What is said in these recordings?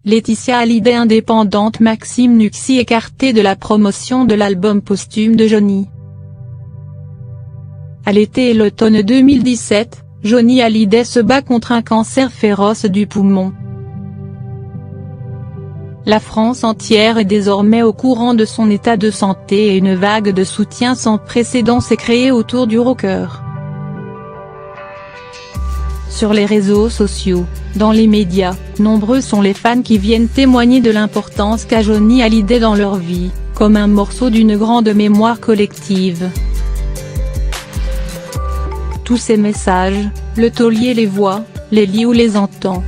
Laetitia Hallyday indépendante, Maxime Nuxi écarté de la promotion de l'album posthume de Johnny. À l'été et l'automne 2017, Johnny Hallyday se bat contre un cancer féroce du poumon. La France entière est désormais au courant de son état de santé et une vague de soutien sans précédent s'est créée autour du rocker. Sur les réseaux sociaux, dans les médias, nombreux sont les fans qui viennent témoigner de l'importance qu'a Johnny Hallyday dans leur vie, comme un morceau d'une grande mémoire collective. Tous ces messages, le taulier les voit, les lit ou les entend.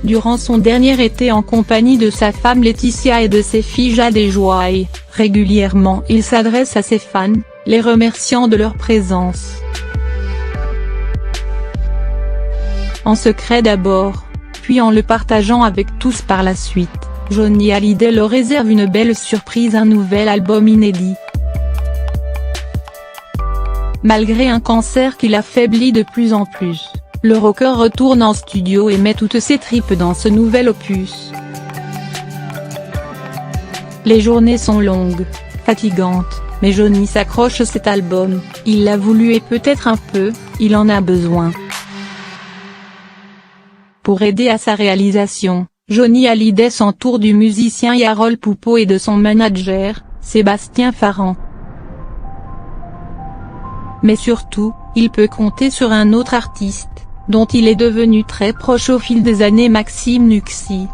Durant son dernier été en compagnie de sa femme Laetitia et de ses filles Jade et Joy, régulièrement il s'adresse à ses fans, les remerciant de leur présence. En secret d'abord, puis en le partageant avec tous par la suite, Johnny Hallyday leur réserve une belle surprise, un nouvel album inédit. Malgré un cancer qui l'affaiblit de plus en plus, le rocker retourne en studio et met toutes ses tripes dans ce nouvel opus. Les journées sont longues, fatigantes, mais Johnny s'accroche à cet album, il l'a voulu et peut-être un peu, il en a besoin. Pour aider à sa réalisation, Johnny Hallyday s'entoure du musicien Yarol Poupeau et de son manager, Sébastien Farran. Mais surtout, il peut compter sur un autre artiste, dont il est devenu très proche au fil des années, Maxime Nuxi.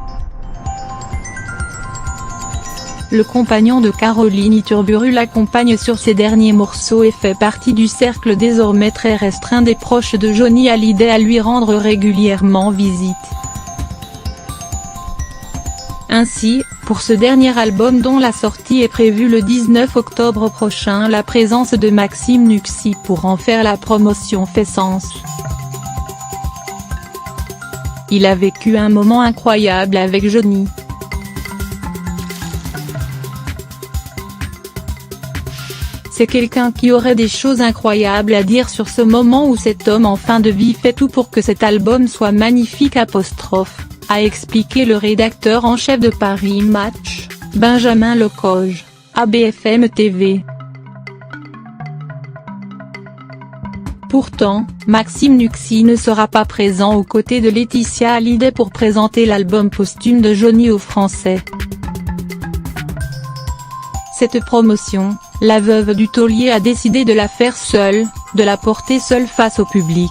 Le compagnon de Caroline Iturburu l'accompagne sur ses derniers morceaux et fait partie du cercle désormais très restreint des proches de Johnny Hallyday à lui rendre régulièrement visite. Ainsi, pour ce dernier album dont la sortie est prévue le 19 octobre prochain, la présence de Maxime Nuxi pour en faire la promotion fait sens. Il a vécu un moment incroyable avec Johnny. C'est quelqu'un qui aurait des choses incroyables à dire sur ce moment où cet homme en fin de vie fait tout pour que cet album soit magnifique », a expliqué le rédacteur en chef de Paris Match, Benjamin Lecoge, à BFM TV. Pourtant, Maxime Nuxi ne sera pas présent aux côtés de Laetitia Hallyday pour présenter l'album posthume de Johnny aux Français. Cette promotion, la veuve du taulier a décidé de la faire seule, de la porter seule face au public.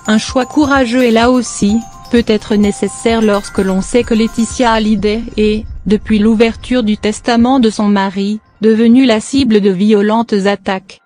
Un choix courageux et là aussi, peut-être nécessaire lorsque l'on sait que Laetitia Hallyday est, depuis l'ouverture du testament de son mari, devenue la cible de violentes attaques.